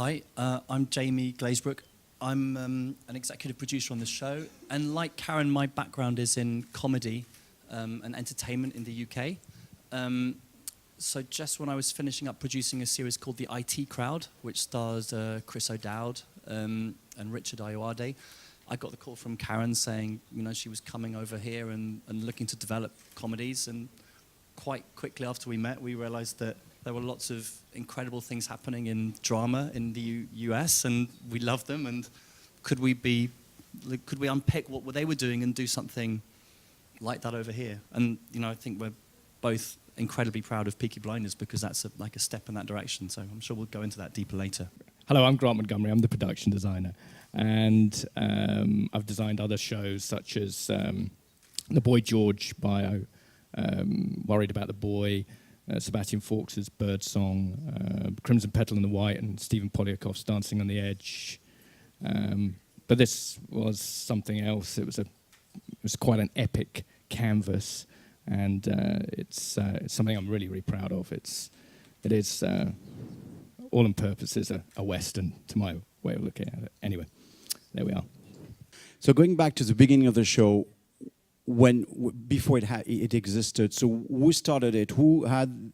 Hi, I'm Jamie Glazebrook. I'm an executive producer on the show, and like Caryn, my background is in comedy and entertainment in the UK. So just when I was finishing up producing a series called The IT Crowd, which stars Chris O'Dowd and Richard Ayoade, I got the call from Caryn saying, you know, she was coming over here and looking to develop comedies, and quite quickly after we met, we realized that there were lots of incredible things happening in drama in the US, and we loved them, and could we unpick what they were doing and do something like that over here? And, you know, I think we're both incredibly proud of Peaky Blinders because that's like a step in that direction, so I'm sure we'll go into that deeper later. Hello, I'm Grant Montgomery. I'm the production designer, and I've designed other shows such as the Boy George bio, Worried About the Boy, Sebastian Fawkes' Bird Song, Crimson Petal and the White, and Stephen Polyakov's Dancing on the Edge. But this was something else. It was quite an epic canvas, and it's something I'm really, really proud of. It is all in purpose is a Western to my way of looking at it. Anyway, there we are. So going back to the beginning of the show, before it existed, so who started it? Who had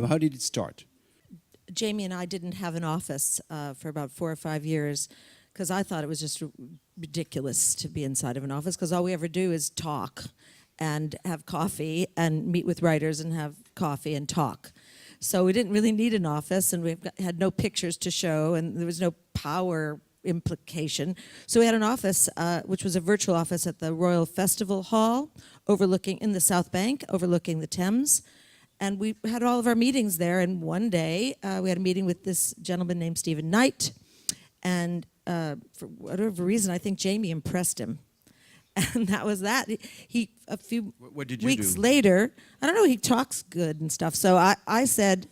how did it start? Jamie and I didn't have an office for about 4 or 5 years because I thought it was just ridiculous to be inside of an office because all we ever do is talk and have coffee and meet with writers and have coffee and talk. So we didn't really need an office, and we had no pictures to show, and there was no power implication. So we had an office, which was a virtual office at the Royal Festival Hall, overlooking in the South Bank, overlooking the Thames. And we had all of our meetings there. And one day, we had a meeting with this gentleman named Stephen Knight. And for whatever reason, I think Jamie impressed him. And that was that. He a few weeks later, I don't know, he talks good and stuff. So I said,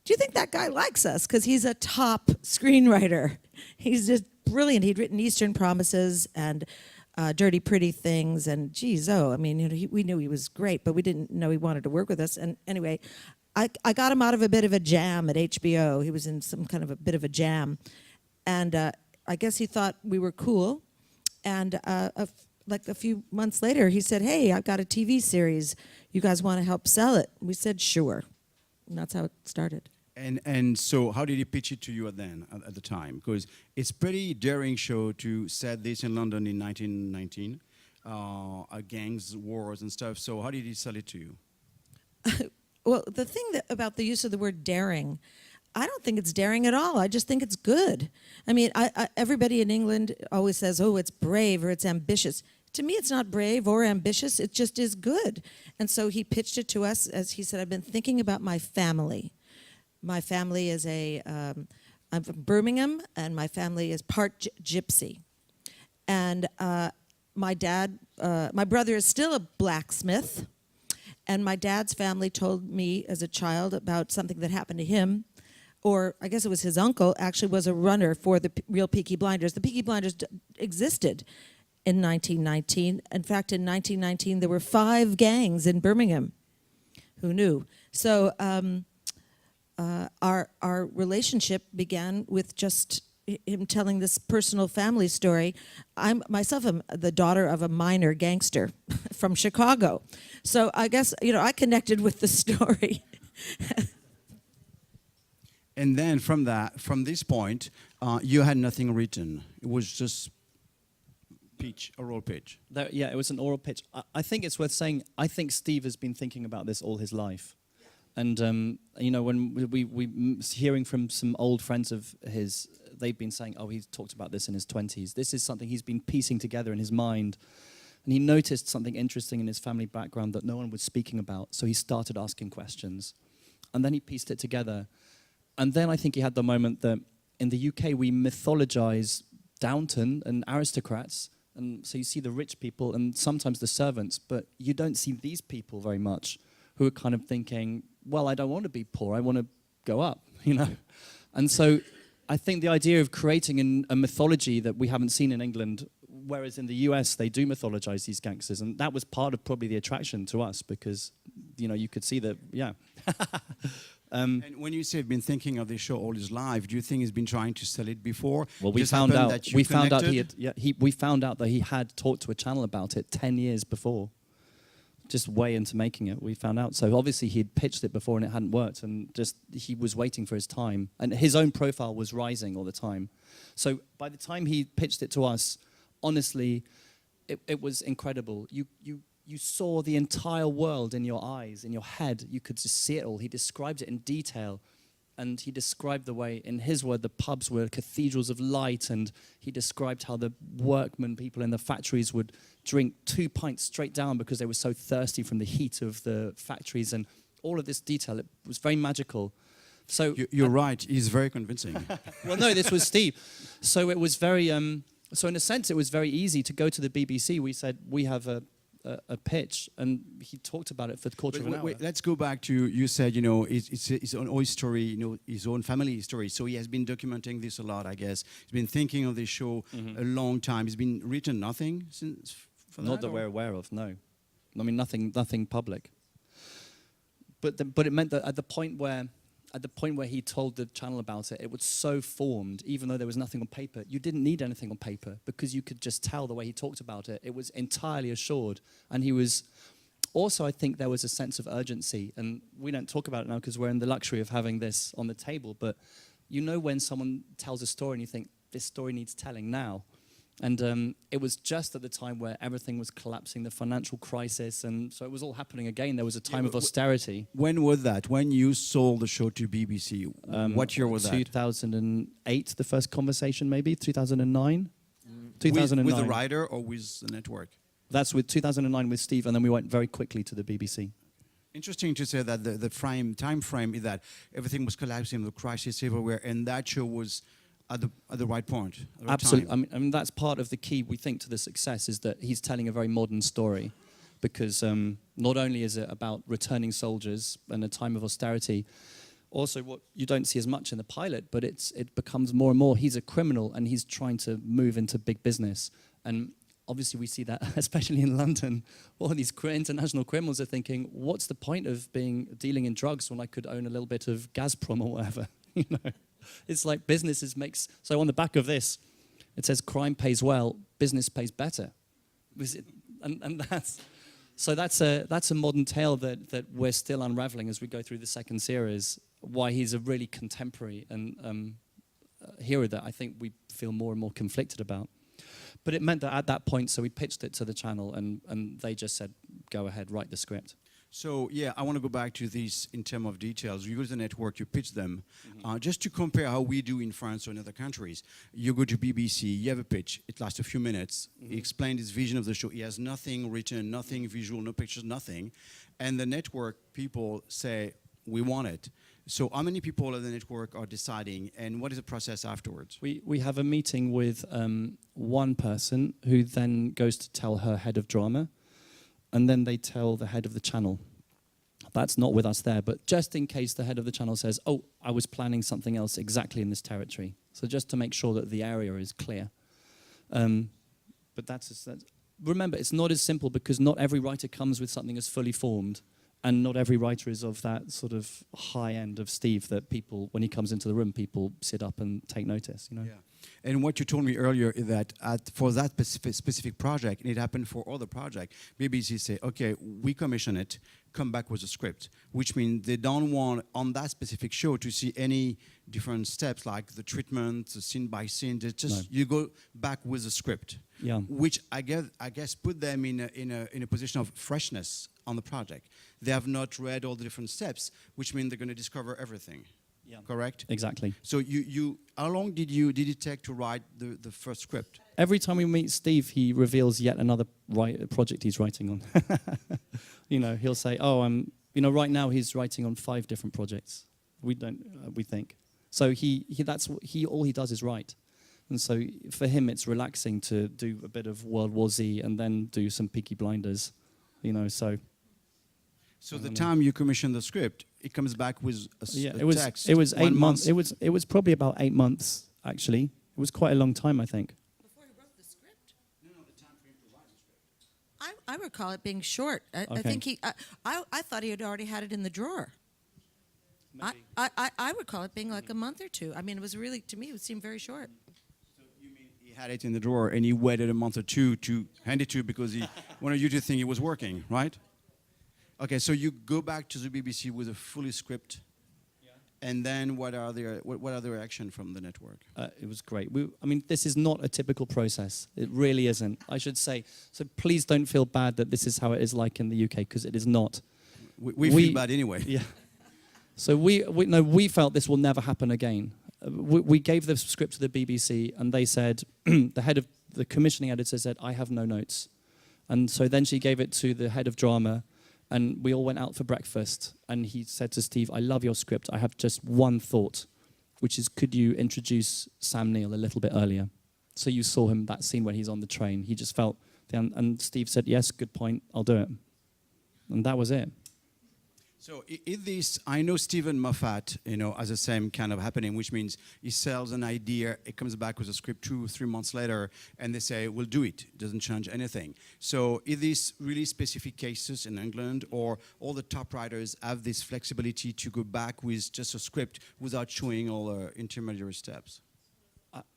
do you think that guy likes us? Because he's a top screenwriter. He's just brilliant. He'd written Eastern Promises and Dirty Pretty Things, and geez, I mean, you know, we knew he was great, but we didn't know he wanted to work with us. And anyway, I got him out of a bit of a jam at HBO. He was in some kind of a bit of a jam, and I guess he thought we were cool. And like a few months later, he said, "Hey, I've got a TV series. You guys want to help sell it?" We said, "Sure." And that's how it started. And so how did he pitch it to you at the time? Because it's a pretty daring show to set this in London in 1919, gangs, wars and stuff. So how did he sell it to you? Well, the thing about the use of the word daring, I don't think it's daring at all. I just think it's good. I mean, everybody in England always says, oh, it's brave or it's ambitious. To me, it's not brave or ambitious. It just is good. And so he pitched it to us. As he said, I've been thinking about my family. My family is I'm from Birmingham, and my family is part gypsy. And my brother is still a blacksmith. And my dad's family told me as a child about something that happened to him, or I guess it was his uncle, actually was a runner for the real Peaky Blinders. The Peaky Blinders existed in 1919. In fact, in 1919, there were 5 gangs in Birmingham. Who knew? So our relationship began with just him telling this personal family story. I'm the daughter of a minor gangster from Chicago. So I guess, you know, I connected with the story. And then from this point, you had nothing written. It was just oral pitch. Yeah, it was an oral pitch. I think it's worth saying, I think Steve has been thinking about this all his life. And, you know, when we hearing from some old friends of his, they've been saying, oh, he's talked about this in his 20s. This is something he's been piecing together in his mind. And he noticed something interesting in his family background that no one was speaking about. So he started asking questions. And then he pieced it together. And then I think he had the moment that in the UK, we mythologize Downton and aristocrats. And so you see the rich people and sometimes the servants, but you don't see these people very much who are kind of thinking, well, I don't want to be poor, I want to go up, you know? And so I think the idea of creating a mythology that we haven't seen in England, whereas in the US, they do mythologize these gangsters, and that was part of probably the attraction to us because, you know, you could see that, yeah. And when you say you've been thinking of this show all his life, do you think he's been trying to sell it before? Well, we Just found happened out. that you We found out connected? we found out that he had talked to a channel about it 10 years before. Just way into making it, we found out. So obviously he'd pitched it before and it hadn't worked, and just he was waiting for his time. And his own profile was rising all the time. So by the time he pitched it to us, honestly, it was incredible. You saw the entire world in your eyes, in your head. You could just see it all. He described it in detail. And he described the way, in his word, the pubs were cathedrals of light. And he described how the workmen, people in the factories, would drink 2 pints straight down because they were so thirsty from the heat of the factories. And all of this detail, it was very magical. So You're right. He's very convincing. well, no, this was Steve. So it was very, so in a sense, it was very easy to go to the BBC. We said, we have a pitch, and he talked about it for a quarter of an hour. Wait, let's go back to, you said, you know, it's his own story, you know, his own family history. So he has been documenting this a lot, I guess. He's been thinking of this show a long time. He's been written nothing since for Not that or? we're aware of, no. I mean, nothing public. But it meant that at the point where he told the channel about it, it was so formed, even though there was nothing on paper. You didn't need anything on paper because you could just tell the way he talked about it. It was entirely assured. And he was also, I think there was a sense of urgency. And we don't talk about it now because we're in the luxury of having this on the table. But you know when someone tells a story and you think, this story needs telling now. And it was just at the time where everything was collapsing, the financial crisis, and so it was all happening again. There was a time of austerity. When was that? When you sold the show to BBC? What year was that? 2008, the first conversation, maybe 2009. 2009. With the writer or with the network? That's with 2009 with Steve, and then we went very quickly to the BBC. Interesting to say that the time frame is that everything was collapsing, the crisis everywhere, and that show was at the right point. At the right Absolutely. time. I mean, that's part of the key, we think, to the success is that he's telling a very modern story, because not only is it about returning soldiers and a time of austerity, also what you don't see as much in the pilot, but it becomes more and more. He's a criminal and he's trying to move into big business. And obviously we see that, especially in London, all these international criminals are thinking, what's the point of dealing in drugs when I could own a little bit of Gazprom or whatever, you know? It's like businesses so on the back of this, it says crime pays well, business pays better. And that's a modern tale that we're still unraveling as we go through the second series, why he's a really contemporary and hero that I think we feel more and more conflicted about. But it meant that at that point, so we pitched it to the channel and they just said, go ahead, write the script. So, yeah, I want to go back to this in terms of details. You go to the network, you pitch them. Just to compare how we do in France or in other countries, you go to BBC, you have a pitch, it lasts a few minutes. He explained his vision of the show. He has nothing written, nothing visual, no pictures, nothing. And the network people say, we want it. So how many people at the network are deciding, and what is the process afterwards? We have a meeting with one person who then goes to tell her head of drama, and then they tell the head of the channel. That's not with us there, but just in case the head of the channel says, oh, I was planning something else exactly in this territory. So just to make sure that the area is clear. But remember, it's not as simple because not every writer comes with something as fully formed, and not every writer is of that sort of high end of Steve that people, when he comes into the room, people sit up and take notice, you know? Yeah. And what you told me earlier is that for that specific project, and it happened for other projects, BBC say, okay, we commission it, come back with a script, which means they don't want on that specific show to see any different steps like the treatment, the scene by scene. They just you go back with a script, which I guess put them in a position of freshness on the project. They have not read all the different steps, which means they're going to discover everything. Yeah. Correct? Exactly. So you how long did it take to write the first script? Every time we meet Steve, he reveals yet another project he's writing on. You know, he'll say, oh, right now he's writing on 5 different projects. We think. So all he does is write. And so for him, it's relaxing to do a bit of World War Z and then do some Peaky Blinders, you know, so. So the time you commission the script, it comes back with a text. It was 8 months. It was probably about 8 months, actually. It was quite a long time, I think. Before he wrote the script? No, the time for him to write the script. I recall it being short. I think I thought he had already had it in the drawer. I would call it being like a month or two. I mean, it was really, to me, it seemed very short. So you mean he had it in the drawer and he waited a month or two to hand it to you because he wanted you to think it was working, right? Okay, so you go back to the BBC with a fully script, and then what are the reaction from the network? It was great. I mean, this is not a typical process. It really isn't. I should say. So please don't feel bad that this is how it is like in the UK, because it is not. We feel bad anyway. Yeah. So we felt this will never happen again. We gave the script to the BBC, and they said, the head of the commissioning editor said, I have no notes. And so then she gave it to the head of drama, and we all went out for breakfast, and he said to Steve, I love your script. I have just one thought, which is, could you introduce Sam Neill a little bit earlier? So you saw him, that scene when he's on the train. He just felt, and Steve said, yes, good point, I'll do it. And that was it. So in this, I know Stephen Moffat, has the same kind of happening, which means he sells an idea, it comes back with a script 2 or 3 months later, and they say, we'll do it. It doesn't change anything. So is this really specific cases in England, or all the top writers have this flexibility to go back with just a script without showing all the intermediary steps?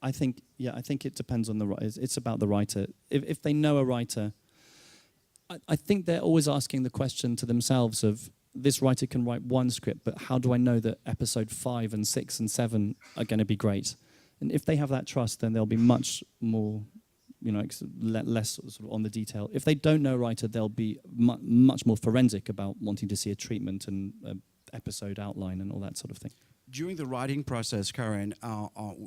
I think it depends on the writer. It's about the writer. If they know a writer, I think they're always asking the question to themselves of, this writer can write one script, but how do I know that episode 5 and 6 and 7 are going to be great? And if they have that trust, then they'll be much more, less sort of on the detail. If they don't know a writer, they'll be much more forensic about wanting to see a treatment and episode outline and all that sort of thing. During the writing process, Caryn,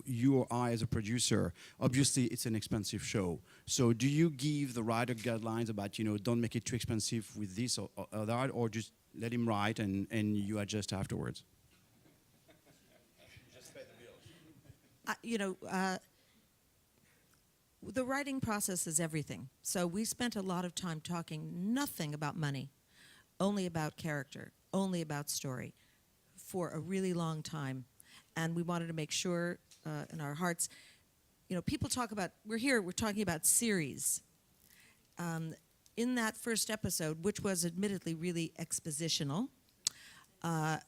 you or I as a producer, obviously it's an expensive show. So do you give the writer guidelines about, don't make it too expensive with this or that, or just let him write and you adjust afterwards? Just pay the bills. The writing process is everything. So we spent a lot of time talking nothing about money, only about character, only about story, for a really long time. And we wanted to make sure in our hearts, people talk about, we're talking about series. In that first episode, which was admittedly really expositional, are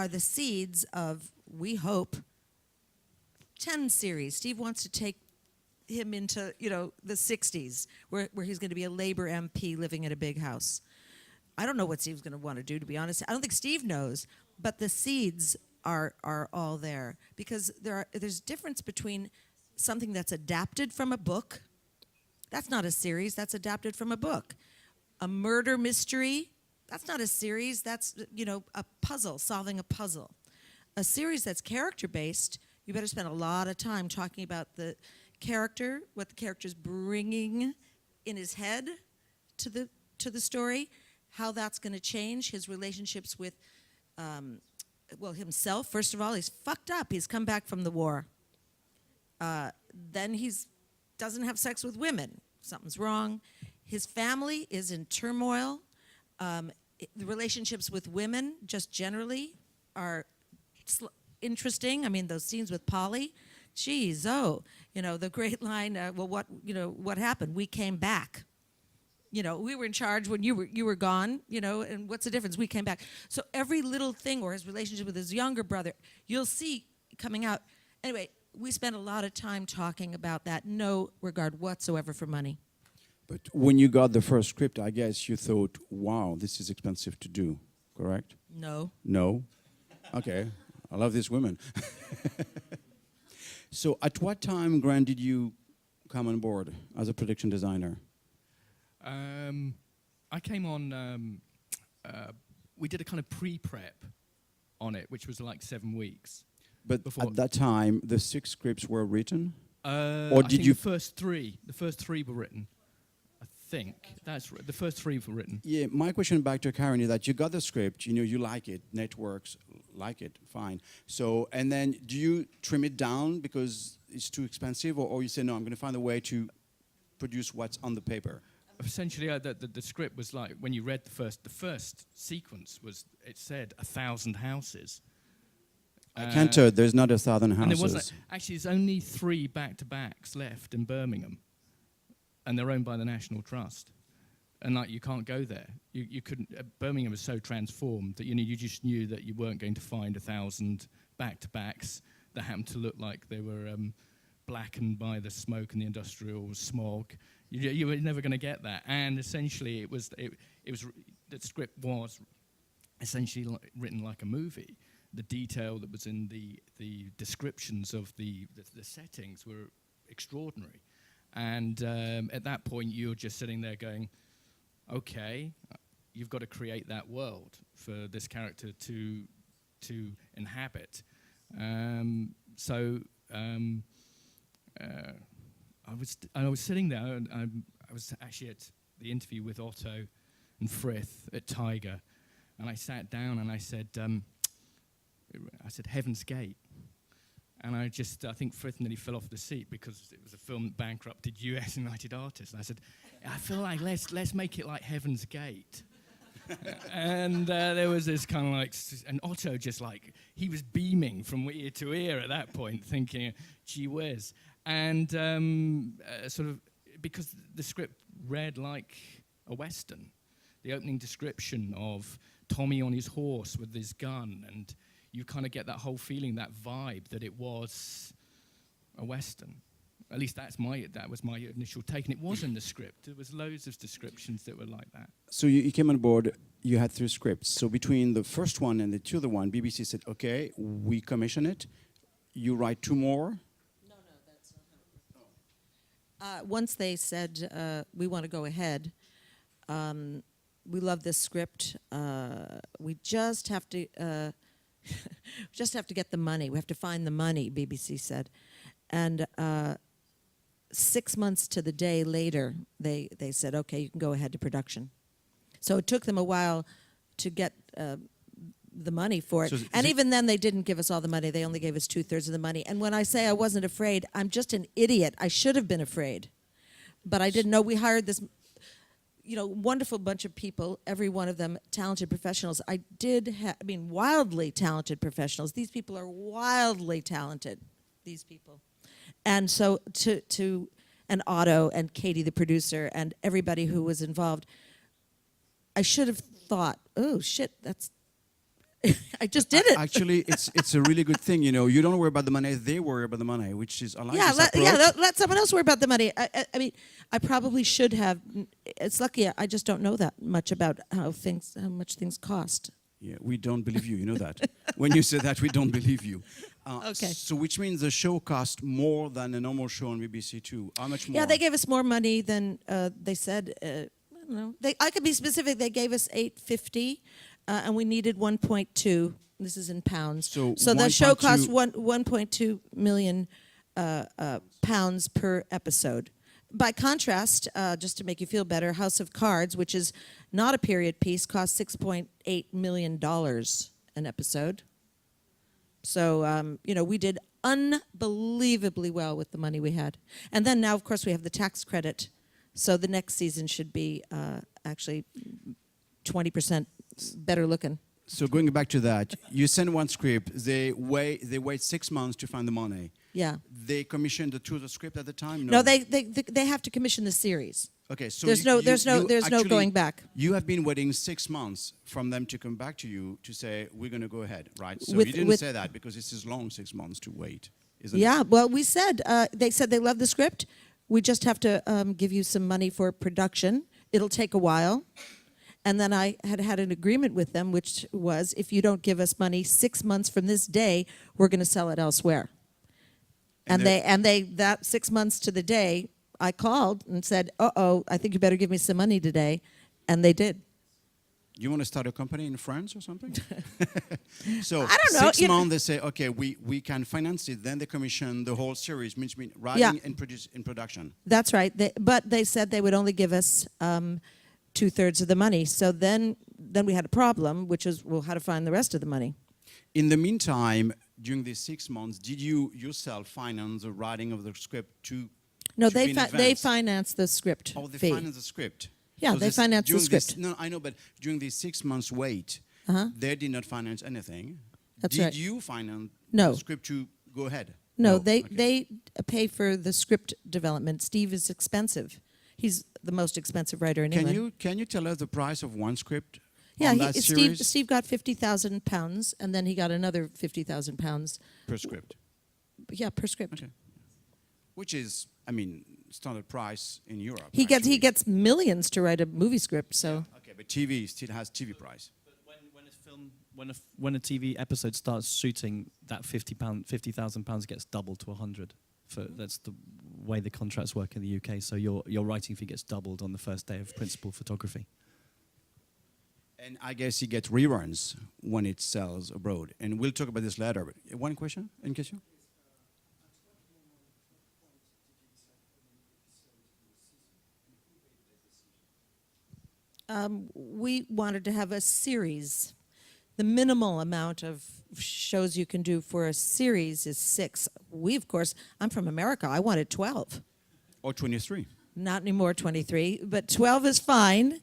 the seeds of, we hope, 10 series. Steve wants to take him into, the 60s, where he's going to be a Labour MP living in a big house. I don't know what Steve's going to want to do, to be honest. I don't think Steve knows. But the seeds are all there, because there's difference between something that's adapted from a book. That's not a series, that's adapted from a book. A murder mystery, that's not a series, that's a puzzle, solving a puzzle. A series that's character-based, you better spend a lot of time talking about the character, what the character's bringing in his head to the story, how that's going to change his relationships with himself. First of all, he's fucked up. He's come back from the war. Then doesn't have sex with women. Something's wrong. His family is in turmoil. The relationships with women, just generally, are interesting. I mean, those scenes with Polly, geez, the great line. What happened? We came back. We were in charge when you were gone, and what's the difference? We came back. So every little thing, or his relationship with his younger brother, you'll see coming out. Anyway, we spent a lot of time talking about that, no regard whatsoever for money. But when you got the first script, I guess you thought, wow, this is expensive to do, correct? No. No? Okay. I love these women. So at what time, Grant, did you come on board as a production designer? I came on, we did a kind of pre-prep on it, which was like 7 weeks. But at that time, the 6 scripts were written? Or did you? The first three were written. I think that's right. The first 3 were written. Yeah, my question back to Caryn is that you got the script, you like it, networks like it, fine. So, and then do you trim it down because it's too expensive, or you say, no, I'm going to find a way to produce what's on the paper? Essentially, the script was like, when you read the first sequence was, it said 1,000 houses. I can't tell, there's not 1,000 houses. And there wasn't, actually, there's only 3 back-to-backs left in Birmingham, and they're owned by the National Trust. and like you can't go there. You couldn't. Birmingham was so transformed that you just knew that you weren't going to find 1,000 back-to-backs that happened to look like they were blackened by the smoke and the industrial smog. You were never going to get that. And essentially, it was the script was essentially written like a movie. The detail that was in the descriptions of the settings were extraordinary. And at that point, you're just sitting there going, okay, you've got to create that world for this character to inhabit. I was sitting there, and I was actually at the interview with Otto and Frith at Tiger, and I sat down and I said, Heaven's Gate. And I think Frith nearly fell off the seat because it was a film that bankrupted US United Artists. And I said, I feel like let's make it like Heaven's Gate. And there was this kind of like, and Otto just like, he was beaming from ear to ear at that point, thinking, gee whiz. And sort of, because the script read like a Western. The opening description of Tommy on his horse with his gun, and you kind of get that whole feeling, that vibe, that it was a Western. At least that was my initial take, and it was in the script. There was loads of descriptions that were like that. So you came on board, you had 3 scripts. So between the first one and the other one, BBC said, okay, we commission it. You write 2 more? No, that's not how it works. Once they said, we want to go ahead, we love this script. We just have to get the money. We have to find the money, BBC said. And 6 months to the day later, they said, okay, you can go ahead to production. So it took them a while to get the money for it. And even then, they didn't give us all the money. They only gave us 2/3 of the money. And when I say I wasn't afraid, I'm just an idiot. I should have been afraid. But I didn't know. We hired this wonderful bunch of people, every one of them talented professionals. Wildly talented professionals. These people are wildly talented, these people. And so and Otto and Katie, the producer, and everybody who was involved, I should have thought, oh, shit, that's... I just did it. Actually, it's a really good thing, You don't worry about the money; they worry about the money, which is I like this approach. Let someone else worry about the money. I probably should have. It's lucky I just don't know that much about how much things cost. Yeah, we don't believe you. You know that. When you say that, we don't believe you. Okay. So, which means the show cost more than a normal show on BBC Two. How much more? Yeah, they gave us more money than they said. I don't know. I could be specific. They gave us $850. And we needed 1.2. This is in pounds. So the show cost 1.2 million pounds per episode. By contrast, just to make you feel better, House of Cards, which is not a period piece, cost $6.8 million an episode. So we did unbelievably well with the money we had. And then now, of course, we have the tax credit. So the next season should be actually 20% better looking. So going back to that, you send one script. They wait 6 months to find the money. Yeah. They commissioned the script at the time. No, they have to commission the series. Okay, so there's no going back. You have been waiting 6 months from them to come back to you to say we're going to go ahead, right? So you didn't say that because this is long 6 months to wait, isn't it? Yeah. Well, we said they said they love the script. We just have to give you some money for production. It'll take a while. And then I had an agreement with them, which was, if you don't give us money 6 months from this day, we're going to sell it elsewhere. And they that 6 months to the day, I called and said, I think you better give me some money today. And they did. You want to start a company in France or something? So I don't know. 6 months, they say, okay, we can finance it. Then they commission the whole series, means writing and in production. That's right. But they said they would only give us 2/3 of the money. So then we had a problem, which is, how to find the rest of the money. In the meantime, during these 6 months, did you yourself finance the writing of the script No, they financed the script. Oh, they fee. financed the script. Yeah, so they financed the script. No, I know, but during these 6 months wait, they did not finance anything. That's right. Did you finance No. the script to go ahead? No, they pay for the script development. Steve is expensive. He's the most expensive writer in England. Can you tell us the price of one script? Yeah, on that series? Steve got £50,000, and then he got another £50,000 per script. Yeah, per script. Okay. Which is, I mean, standard price in Europe. He actually. gets millions to write a movie script. So Okay, but TV still has TV price. But when a TV episode starts shooting, that £50,000 gets doubled to 100. That's the way the contracts work in the UK. So your writing fee gets doubled on the first day of principal photography. And I guess he gets reruns when it sells abroad. And we'll talk about this later. But one question, in case you? we wanted to have a series. The minimal amount of shows you can do for a series is 6. We, of course, I'm from America. I wanted 12. Or 23. Not anymore 23, but 12 is fine.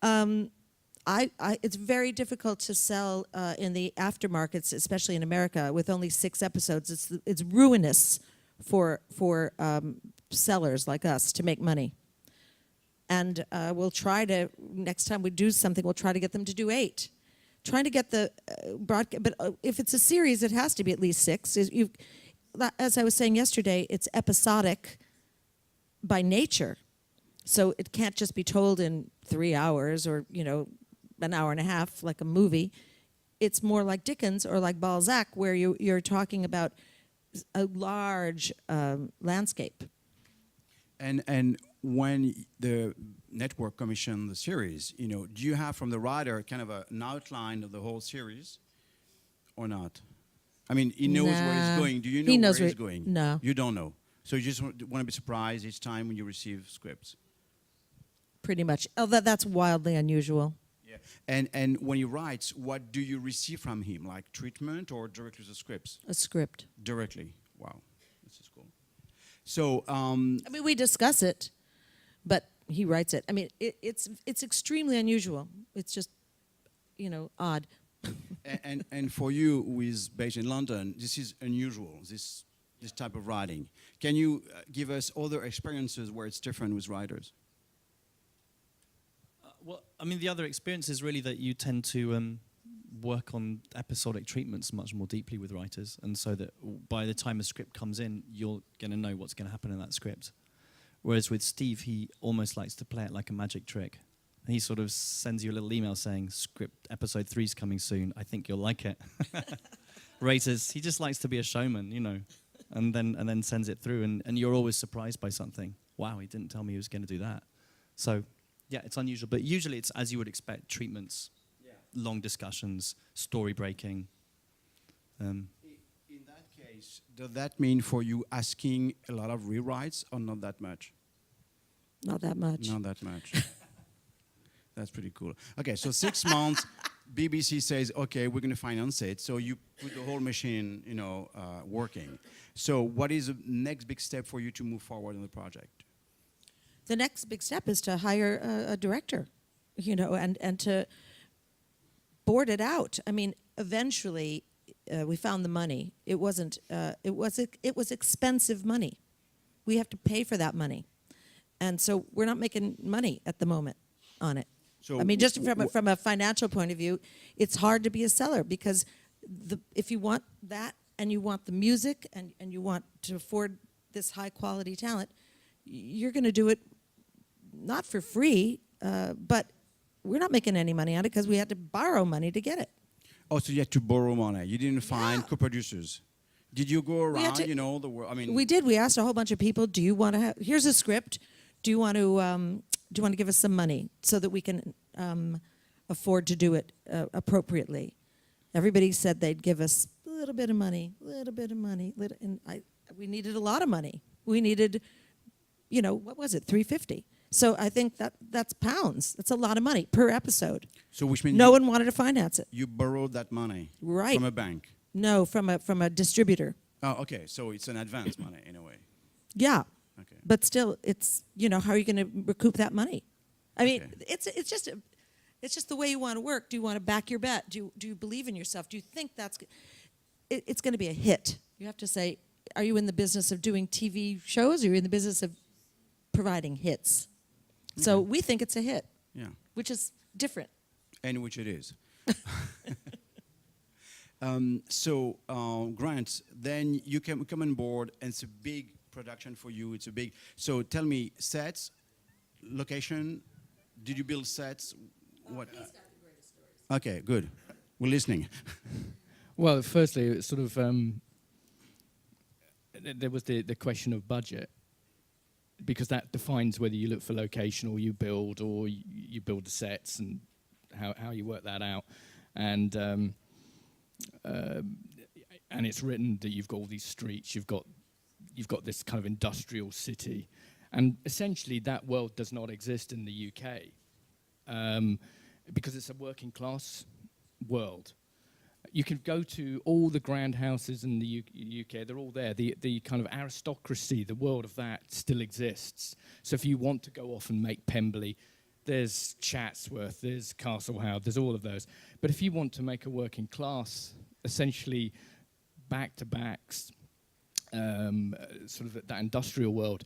It's very difficult to sell in the aftermarkets, especially in America, with only 6 episodes. It's ruinous for sellers like us to make money. And we'll try to, next time we do something, we'll try to get them to do 8. Trying to get the broadcast, but if it's a series, it has to be at least 6. As I was saying yesterday, it's episodic by nature. So it can't just be told in 3 hours or, an hour and a half like a movie. It's more like Dickens or like Balzac, where you're talking about a large landscape. And when the network commissioned the series, do you have from the writer kind of an outline of the whole series or not? I mean, he knows where he's going. Do you know where he's going? No. You don't know. So you just want to be surprised each time when you receive scripts? Pretty much. Oh, that's wildly unusual. Yeah. And when he writes, what do you receive from him? Like treatment or directly the scripts? A script. Directly. Wow. This is cool. So, we discuss it, but he writes it. I mean, it's extremely unusual. It's just, odd. and for you, who is based in London, this is unusual. This type of writing. Can you give us other experiences where it's different with writers? The other experience is really that you tend to work on episodic treatments much more deeply with writers, and so that by the time a script comes in, you're going to know what's going to happen in that script. Whereas with Steve, he almost likes to play it like a magic trick. He sort of sends you a little email saying, script episode 3 is coming soon, I think you'll like it. Raters, he just likes to be a showman, and then sends it through, and you're always surprised by something. Wow, he didn't tell me he was going to do that. So, yeah, it's unusual, but usually it's as you would expect, treatments, long discussions, story breaking. In that case, does that mean for you asking a lot of rewrites or not that much? Not that much. Not that much. That's pretty cool. Okay, so 6 months, BBC says, okay, we're going to finance it. So you put the whole machine, working. So what is the next big step for you to move forward on the project? The next big step is to hire a director, and to board it out. I mean, eventually, we found the money. It wasn't. It was expensive money. We have to pay for that money, and so we're not making money at the moment on it. So just from a financial point of view, it's hard to be a seller because if you want that and you want the music and you want to afford this high quality talent, you're going to do it not for free, but we're not making any money on it because we had to borrow money to get it. Oh, so you had to borrow money. You didn't find co-producers. Did you go around, the world? We did. We asked a whole bunch of people, do you want to have, here's a script. Do you want to give us some money so that we can afford to do it appropriately? Everybody said they'd give us a little bit of money, and we needed a lot of money. We needed, what was it, $350. So I think that's pounds. That's a lot of money per episode. So which means no one wanted to finance it. You borrowed that money right from a bank? No, from a distributor. Oh, okay. So it's an advance money in a way. Yeah. Okay. But still, it's how are you going to recoup that money? I mean, Okay. it's just the way you want to work. Do you want to back your bet? Do you believe in yourself? Do you think it's going to be a hit? You have to say, are you in the business of doing TV shows, or are you in the business of providing hits? So we think it's a hit, Yeah. which is different. And which it is. Grant, then you can come on board, and it's a big production for you. It's a big. So tell me, sets, location. Did you build sets? What? He's got the greatest stories. Okay, good. We're listening. Well, firstly, it's sort of there was the question of budget, because that defines whether you look for location or you build, or you build the sets, and how you work that out. And it's written that you've got all these streets, you've got this kind of industrial city, and essentially that world does not exist in the UK, because it's a working class world. You can go to all the grand houses in the UK, they're all there. The kind of aristocracy, the world of that still exists. So if you want to go off and make Pemberley, there's Chatsworth, there's Castle Howard, there's all of those. But if you want to make a working class, essentially back-to-backs, sort of that industrial world,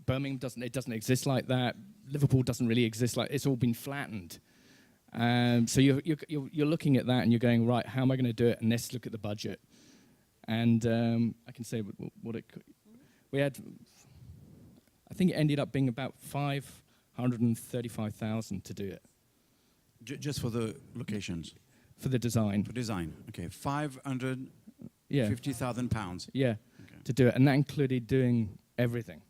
Birmingham doesn't exist like that. Liverpool doesn't really exist like. It's all been flattened. So you're looking at that and you're going, right, how am I going to do it? And let's look at the budget. And I can say what it could. We had, I think it ended up being about 535,000 to do it. Just for the locations? For the design. For design, okay. 550,000 pounds. Yeah, okay. To do it. And that included doing everything.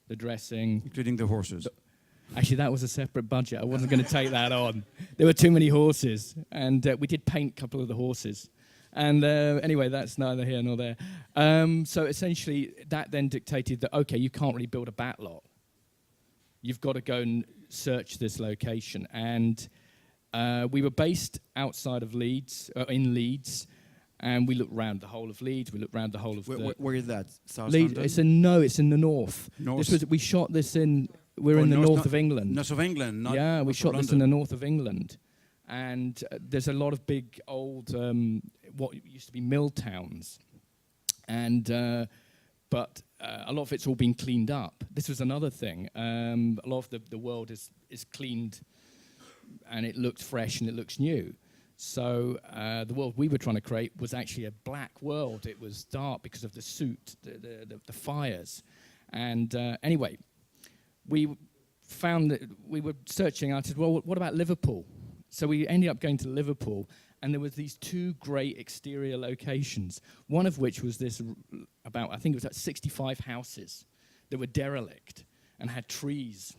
The dressing. Including the horses. Actually, that was a separate budget. I wasn't going to take that on. There were too many horses. And we did paint a couple of the horses. And anyway, that's neither here nor there. So essentially, that then dictated that, okay, you can't really build a bat lot. You've got to go and search this location. And we were based outside of Leeds, in Leeds. And we looked round the whole of Leeds. We looked round the whole of where is that? South Leeds. London? It's in the north. We shot this in. We're in the north of England. North of England, not yeah, we north shot of this in the north of England, and there's a lot of big old what used to be mill towns, and but a lot of it's all been cleaned up. This was another thing. A lot of the world is cleaned, and it looks fresh and it looks new. So the world we were trying to create was actually a black world. It was dark because of the soot, the fires, and anyway. We found that we were searching. I said, well, what about Liverpool? So we ended up going to Liverpool, and there was these two great exterior locations, one of which was this about, I think it was like 65 houses that were derelict and had trees.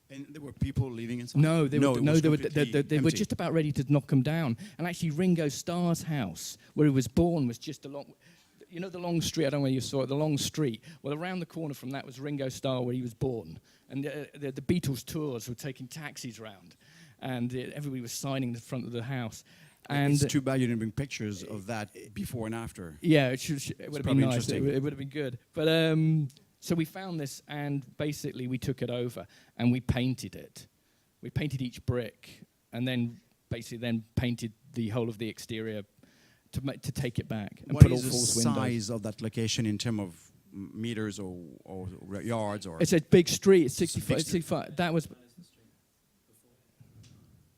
And there were people living inside? No, they were empty. just about ready to knock them down. And actually Ringo Starr's house, where he was born, was just along... You know the long street, I don't know whether you saw it, the long street. Well, around the corner from that was Ringo Starr, where he was born. And the Beatles tours were taking taxis round. And everybody was signing in the front of the house. And it's too bad you didn't bring pictures of that before and after. Yeah, it would have been nice. It would have been good. But so we found this, and basically we took it over, and we painted it. We painted each brick, and then basically painted the whole of the exterior to take it back and What put all is the false size windows. of that location in terms of meters or yards? Or It's a big street. It's 65. Big street. 65. That was.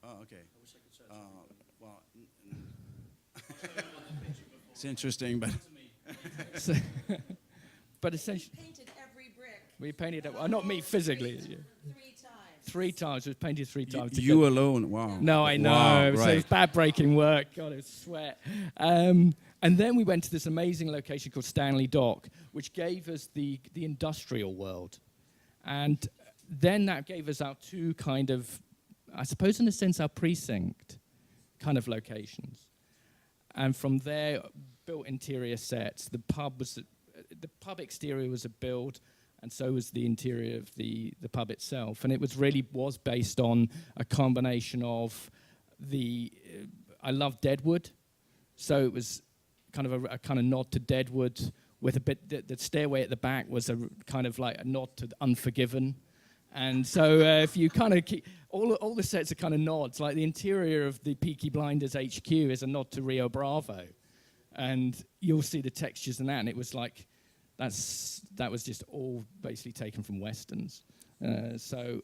Oh, okay. Well, it's interesting, but So, but essentially, Painted every brick. we painted it. Not me physically. Yeah. 3 times. 3 times. It was painted 3 times. you alone. Wow. No, I know. Wow, So right. it's bad breaking work. God, it was sweat. And then we went to this amazing location called Stanley Dock, which gave us the industrial world. And then that gave us our two kind of, I suppose in a sense, our precinct kind of locations. And from there, built interior sets. The pub exterior was a build, and so was the interior of the pub itself. And it was based on a combination of I love Deadwood, so it was kind of a kind of nod to Deadwood with a bit, the stairway at the back was a kind of like a nod to Unforgiven. And so if you kind of keep, all the sets are kind of nods, like the interior of the Peaky Blinders HQ is a nod to Rio Bravo. And you'll see the textures in that, and it was like, that was just all basically taken from Westerns. So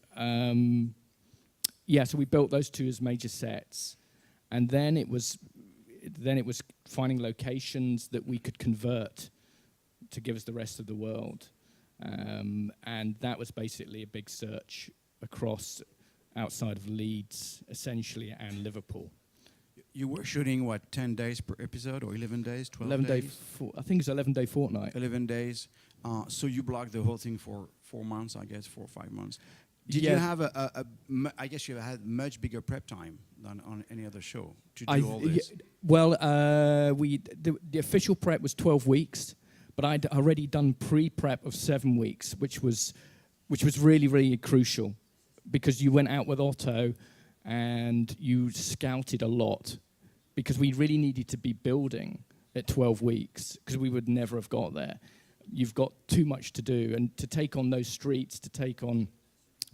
we built those two as major sets, and then it was finding locations that we could convert to give us the rest of the world, and that was basically a big search across outside of Leeds, essentially, and Liverpool. You were shooting, what, 10 days per episode, or 11 days, 12 11 days? I think it's 11-day fortnight. 11 days. So you blocked the whole thing for 4 months, I guess, 4 or 5 months. Did you have I guess you had much bigger prep time than on any other show to do all this? The official prep was 12 weeks, but I'd already done pre-prep of 7 weeks, which was really, really crucial, because you went out with Otto and you scouted a lot, because we really needed to be building at 12 weeks, because we would never have got there. You've got too much to do, and to take on those streets, to take on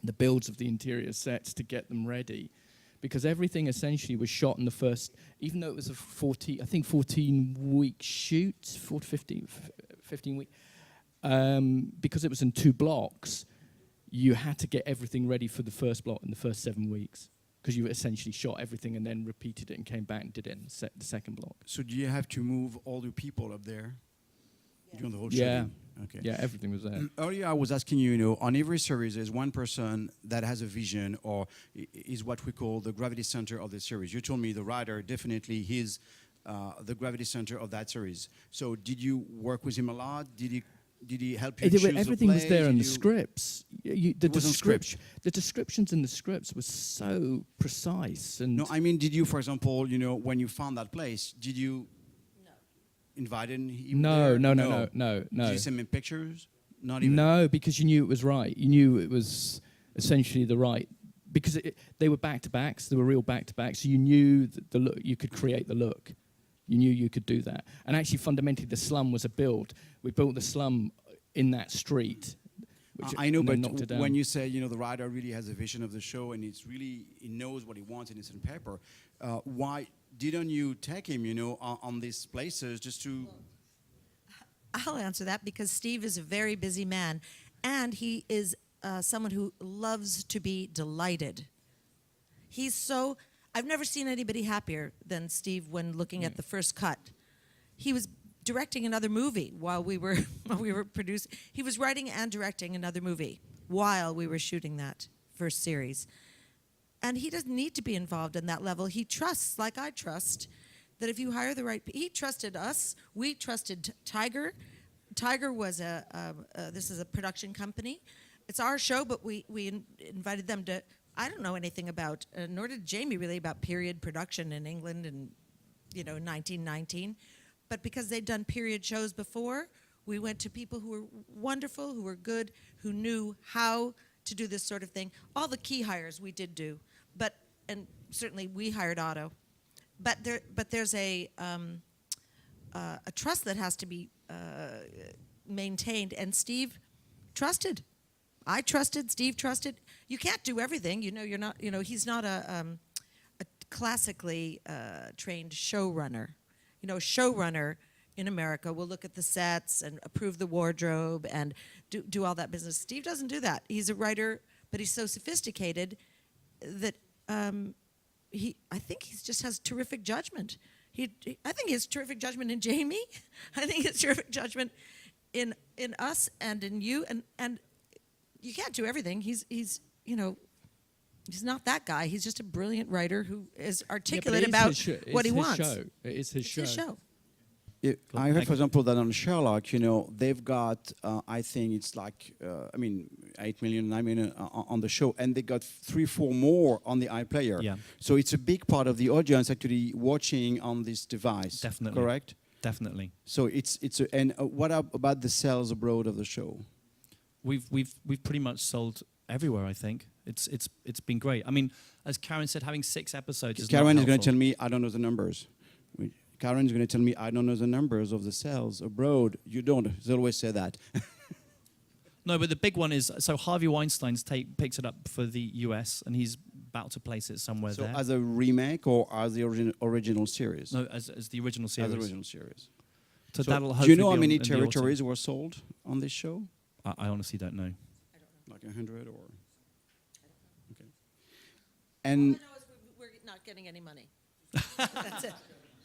the builds of the interior sets, to get them ready, because everything essentially was shot in the first, even though it was a 14-week shoot, 15 week, because it was in 2 blocks, you had to get everything ready for the first block in the first 7 weeks, because you essentially shot everything and then repeated it and came back and did it in the second block. So do you have to move all the people up there during the whole Yeah. shooting? Okay. Yeah, everything was there. Earlier I was asking you, on every series there's one person that has a vision, or is what we call the gravity center of the series. You told me the writer definitely is the gravity center of that series. So did you work with him a lot? Did he help you choose Everything the was play? there in Did the you- scripts. It was on script. The descriptions in the scripts were so precise. And No, I mean, did you, for example, when you found that place, did you invite him no. there? Did you send him pictures? Not even? No, because you knew it was right. You knew it was essentially the right, because they were back-to-backs. They were real back-to-backs. So you knew the look. You could create the look. You knew you could do that. And actually, fundamentally, the slum was a build. We built the slum in that street. I know, but knocked it down. when you say, the writer really has a vision of the show and he knows what he wants and it's in paper, why didn't you take him, on these places just to... I'll answer that, because Steve is a very busy man, and he is someone who loves to be delighted. I've never seen anybody happier than Steve when looking at the first cut. He was directing another movie while we were producing. He was writing and directing another movie while we were shooting that first series. And he doesn't need to be involved in that level. He trusts, like I trust, that if you hire the right people. He trusted us. We trusted Tiger. Tiger was this is a production company. It's our show, but we invited them to... I don't know anything about, nor did Jamie really, about period production in England in 1919. But because they'd done period shows before, we went to people who were wonderful, who were good, who knew how to do this sort of thing. All the key hires we did do, and certainly we hired Otto. But there's a trust that has to be maintained, and Steve trusted. I trusted, Steve trusted. You can't do everything. You're not. He's not a classically trained showrunner. A showrunner in America will look at the sets and approve the wardrobe and do all that business. Steve doesn't do that. He's a writer, but he's so sophisticated that I think he just has terrific judgment. I think he has terrific judgment in Jamie. I think he has terrific judgment in us and in you. And you can't do everything. He's not that guy. He's just a brilliant writer who is articulate about what he wants. It is his show. His show. I heard, for example, that on Sherlock, they've got, I think it's like, 8 million, 9 million on the show, and they got 3-4 more on the iPlayer. Yeah. So it's a big part of the audience actually watching on this device. Definitely. Correct? Definitely. So and what about the sales abroad of the show? We've pretty much sold everywhere, I think. It's been great. I mean, as Caryn said, having 6 episodes is Caryn not is going to helpful. tell me, I don't know the numbers. Caryn is going to tell me, I don't know the numbers of the sales abroad. You don't. They always say that. No, but the big one is, so Harvey Weinstein's picks it up for the US, and he's about to place it somewhere So there. as a remake or as the original series? No, as the original series. As the original series. So So that'll do you hopefully know how be many in the autumn. territories were sold on this show? I honestly don't know. No, like 100 or? Okay. All I And know is we're not getting any money. That's it.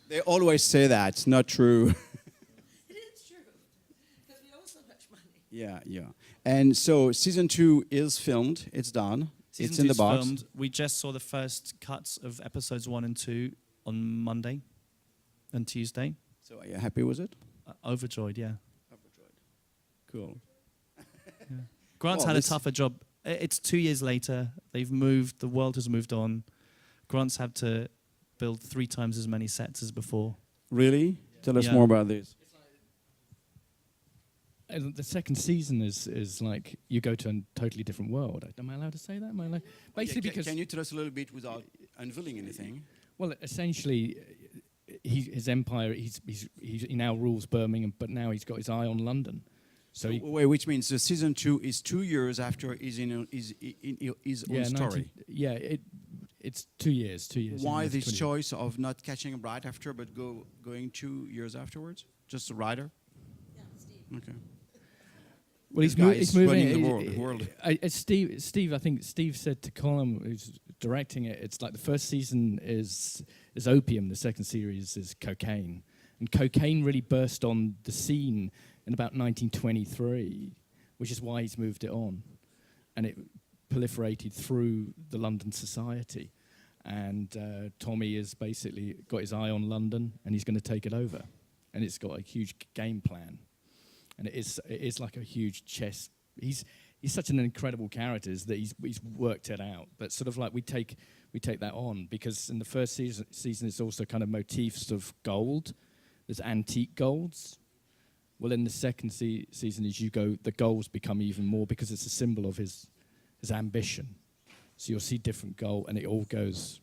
they always say that. It's not true. It is true, because we owe so much money. Yeah, yeah. And so season 2 is filmed. It's done. It's in the box. Filmed. We just saw the first cuts of episodes 1 and 2 on Monday and Tuesday. So are you happy with it? Overjoyed, yeah. Cool. Grant's Well, had a this- tougher job. It's 2 years later. They've moved. The world has moved on. Grant's had to build 3 times as many sets as before. Really? Tell us Yeah. more about this. The second season is like you go to a totally different world. Am I allowed to say that? Am I allowed? Basically, because Can you tell us a little bit without unveiling anything? well, essentially, his empire. He now rules Birmingham, but now he's got his eye on London. So he, Wait, which means the season 2 is 2 years after his own story. It's 2 years. 2 years. Why yeah, this 20. choice of not catching him right after, but going 2 years afterwards? Just a writer? Yeah, Steve. Okay. Well, This guy he's is moving. running the world. Steve, I think Steve said to Colin, who's directing it, it's like the first season is opium, the second series is cocaine. And cocaine really burst on the scene in about 1923, which is why he's moved it on. And it proliferated through the London society. And Tommy has basically got his eye on London, and he's going to take it over. And it's got a huge game plan. And it is like a huge chess. He's such an incredible character that he's worked it out. But sort of like we take that on, because in the first season it's also kind of motifs of gold. There's antique golds. Well, in the second season, as you go, the golds become even more because it's a symbol of his ambition. So you'll see different gold, and it all goes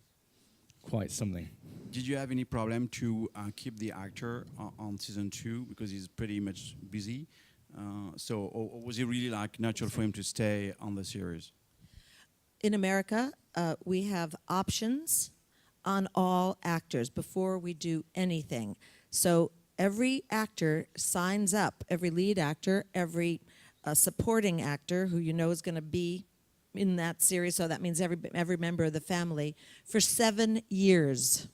quite something. Did you have any problem to keep the actor on season 2 because he's pretty much busy? Or was it really like natural for him to stay on the series? In America, we have options on all actors before we do anything. So every actor signs up, every lead actor, every supporting actor who you know is going to be in that series, so that means every member of the family, for 7 years.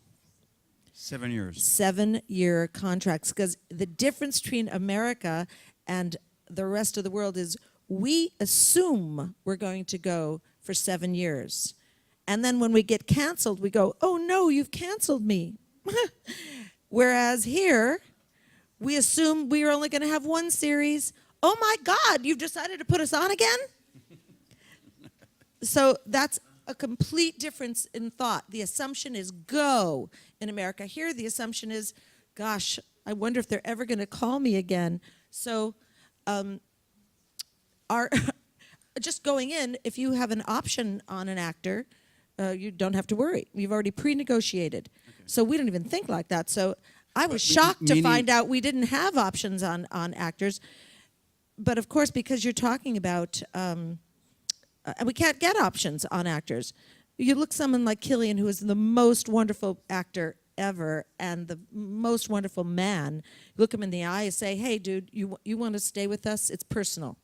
7 years. 7-year contracts, because the difference between America and the rest of the world is we assume we're going to go for 7 years. And then when we get canceled, we go, oh no, you've canceled me. Whereas here, we assume we are only going to have 1 series. Oh my God, you've decided to put us on again? So that's a complete difference in thought. The assumption is go in America. Here, the assumption is, gosh, I wonder if they're ever going to call me again. So just going in, if you have an option on an actor, you don't have to worry. You've already pre-negotiated. Okay. So we don't even think like that. So I was shocked to find out we didn't have options on actors. But of course, because you're talking about... and we can't get options on actors. You look someone like Cillian, who is the most wonderful actor ever and the most wonderful man. Look him in the eye and say, hey, dude, you want to stay with us? It's personal.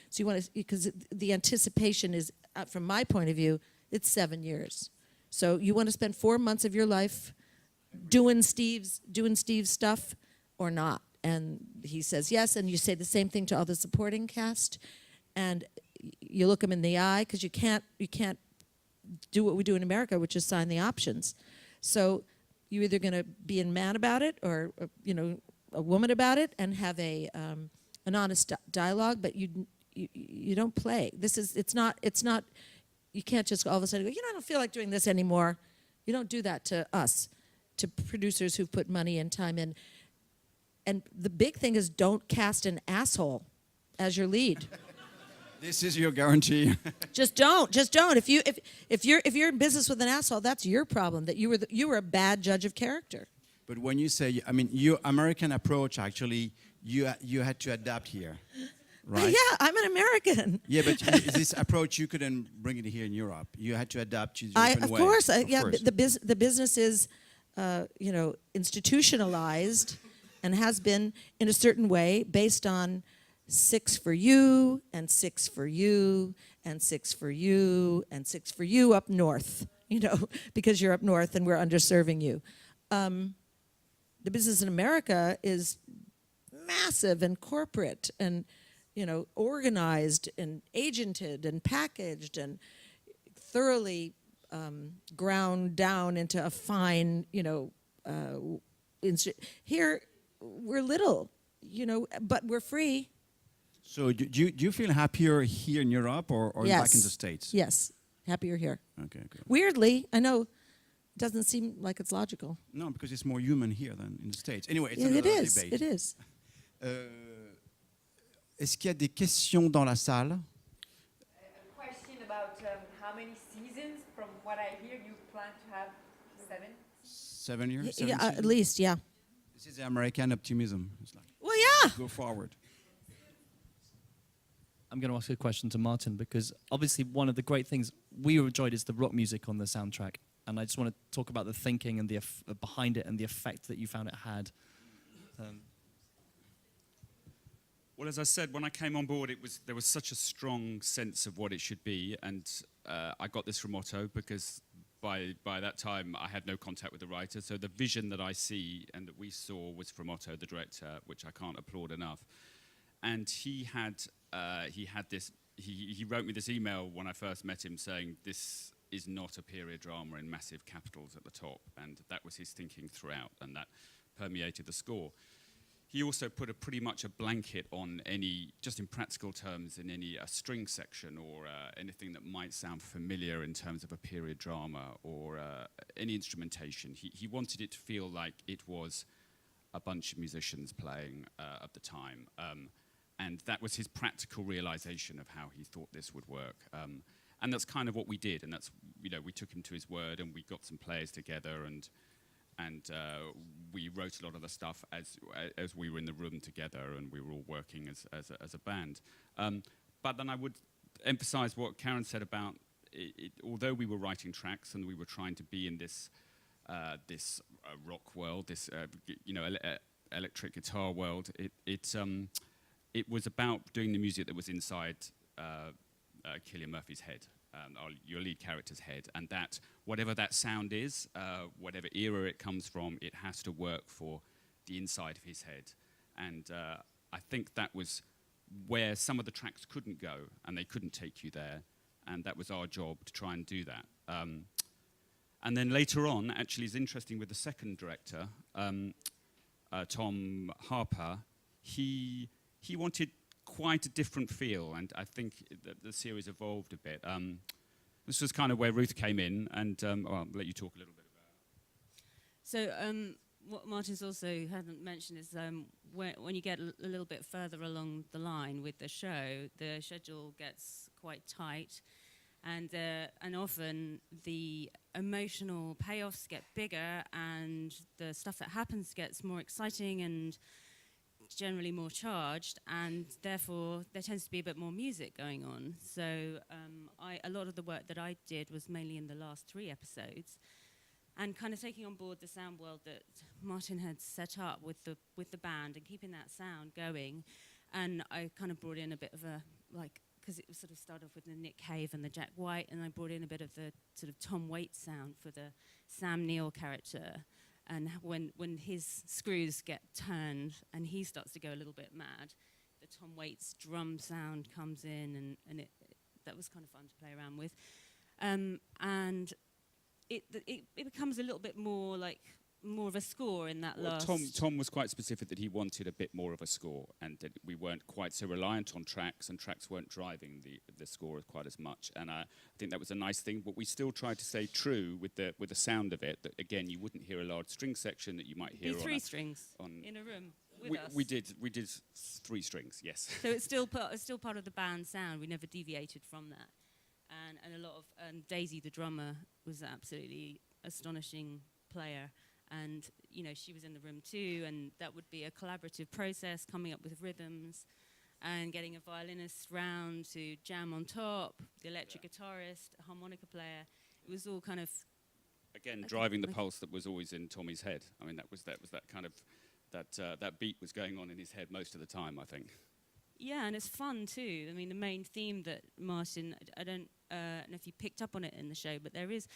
So you want to, because the anticipation is, from my point of view, it's 7 years. So you want to spend 4 months of your life doing Steve's stuff or not? And he says yes, and you say the same thing to all the supporting cast. And you look them in the eye, because you can't do what we do in America, which is sign the options. So you're either going to be a man about it, or a woman about it, and have an honest dialogue. But you don't play. It's not. You can't just all of a sudden go, I don't feel like doing this anymore. You don't do that to us, to producers who've put money and time in. And the big thing is, don't cast an asshole as your lead. This is your guarantee. Just don't. If you're in business with an asshole, that's your problem. That you were a bad judge of character. But when you say, your American approach, actually, you had to adapt here, right? Yeah, I'm an American. Yeah, but this approach, you couldn't bring it here in Europe. You had to adapt to the European way. Of course. Course. The business is, institutionalized, and has been in a certain way based on 6 for you, and 6 for you, and 6 for you, and 6 for you up north, you know, because you're up north and we're underserving you. The business in America is massive and corporate and, you know, organized and agented and packaged and thoroughly ground down into a fine, you know, here we're little, you know, but we're free. So do you feel happier here in Europe or Yes. back in the States? Yes, happier here. Okay, good. Weirdly, I know, doesn't seem like it's logical. No, because it's more human here than in the States. Anyway, it's Yeah, it another is. debate. It is. Est-ce qu'il y a des questions dans la salle? A question about how many seasons. From what I hear, you plan to have 7. 7 years? Yeah, Seven at seasons? least, yeah. This is the American optimism. It's like, Well, yeah. go forward. I'm going to ask a question to Martin because obviously one of the great things we enjoyed is the rock music on the soundtrack, and I just want to talk about the thinking and the behind it and the effect that you found it had. Well, as I said, when I came on board, there was such a strong sense of what it should be, and I got this from Otto because by that time I had no contact with the writer. So the vision that I see and that we saw was from Otto, the director, which I can't applaud enough. And he wrote me this email when I first met him saying this is not a period drama in massive capitals at the top, and that was his thinking throughout, and that permeated the score. He also put pretty much a blanket on any, just in practical terms, in any string section or anything that might sound familiar in terms of a period drama or any instrumentation. He wanted it to feel like it was a bunch of musicians playing at the time. And that was his practical realization of how he thought this would work. And that's kind of what we did. And that's, you know, we took him to his word and we got some players together and we wrote a lot of the stuff as we were in the room together and we were all working as a band. But then I would emphasize what Caryn said about it, although we were writing tracks and we were trying to be in this rock world, this electric guitar world, it was about doing the music that was inside Cillian Murphy's head, your lead character's head, and that whatever that sound is, whatever era it comes from, it has to work for the inside of his head. And I think that was where some of the tracks couldn't go, and they couldn't take you there, and that was our job to try and do that. And then later on, actually, it's interesting with the second director, Tom Harper, he wanted quite a different feel, and I think that the series evolved a bit. This was kind of where Ruth came in, and I'll let you talk a little bit about it. So what Martin's also hadn't mentioned is when you get a little bit further along the line with the show, the schedule gets quite tight, and often the emotional payoffs get bigger, and the stuff that happens gets more exciting and generally more charged, and therefore there tends to be a bit more music going on. So a lot of the work that I did was mainly in the last 3 episodes, and kind of taking on board the sound world that Martin had set up with the band and keeping that sound going. And I kind of brought in a bit of a, like, because it was sort of started off with the Nick Cave and the Jack White, and I brought in a bit of the sort of Tom Waits sound for the Sam Neill character. And when his screws get turned and he starts to go a little bit mad, the Tom Waits drum sound comes in, and that was kind of fun to play around with. And it becomes a little bit more like more of a score in that last. Tom was quite specific that he wanted a bit more of a score, and that we weren't quite so reliant on tracks, and tracks weren't driving the score quite as much. And I think that was a nice thing, but we still tried to stay true with the sound of it. That again, you wouldn't hear a large string section that you might hear. Be 3 strings in a room with us. We did 3 strings, yes. So it's still part of the band sound. We never deviated from that. And a lot of Daisy, the drummer, was an absolutely astonishing player. And, you know, she was in the room too, and that would be a collaborative process, coming up with rhythms and getting a violinist round to jam on top, the electric guitarist, a harmonica player. It was all kind of... Again, driving the pulse that was always in Tommy's head. I mean, that was that kind of... That beat was going on in his head most of the time, I think. yeah, and it's fun too. I mean, the main theme that Martin, I don't know if you picked up on it in the show, but there is,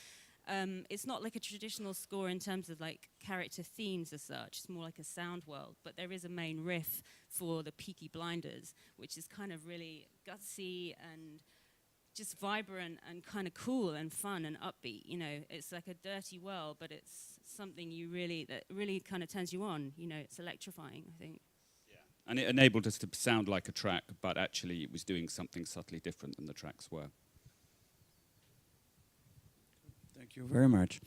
it's not like a traditional score in terms of like character themes as such. It's more like a sound world, but there is a main riff for the Peaky Blinders, which is kind of really gutsy and just vibrant and kind of cool and fun and upbeat. You know, it's like a dirty world, but it's something that really kind of turns you on. You know, it's electrifying, I think. And it enabled us to sound like a track, but actually it was doing something subtly different than the tracks were. Thank you very much.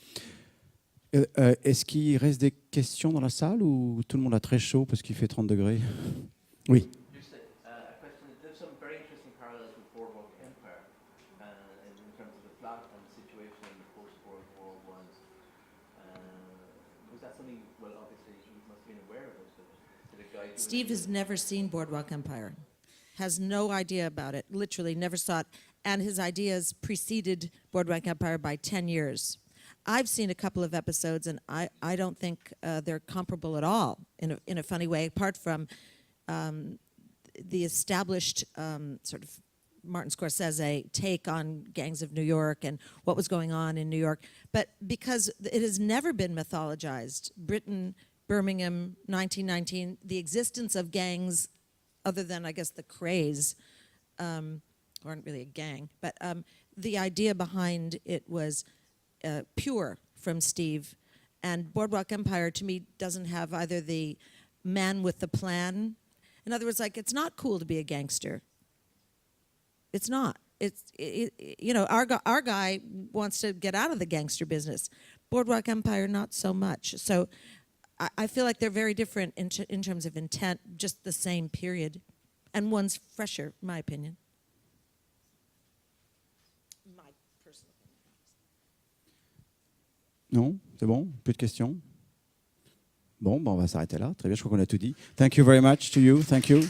Est-ce qu'il reste des questions dans la salle ou tout le monde a très chaud parce qu'il fait 30 degrés? Oui. Just a question. There's some very interesting parallels with Boardwalk Empire in terms of the plot and the situation in the post-World War I. Was that something, well, obviously you must have been aware of it, but did a guy do Steve has never seen Boardwalk Empire, has no idea about it, literally never saw it, and his ideas preceded Boardwalk Empire by 10 years. I've seen a couple of episodes, and I don't think they're comparable at all in a funny way, apart from the established sort of Martin Scorsese take on gangs of New York and what was going on in New York. But because it has never been mythologized, Britain, Birmingham, 1919, the existence of gangs, other than, I guess, the Krays, aren't really a gang, but the idea behind it was pure from Steve. And Boardwalk Empire, to me, doesn't have either the man with the plan. In other words, like, it's not cool to be a gangster. It's not. You know, our guy wants to get out of the gangster business. Boardwalk Empire, not so much. So I feel like they're very different in terms of intent, just the same period. And one's fresher, in my opinion. My personal opinion. Non? C'est bon? Plus de questions? Bon, on va s'arrêter là. Très bien, je crois qu'on a tout dit. Thank you very much to you. Thank you.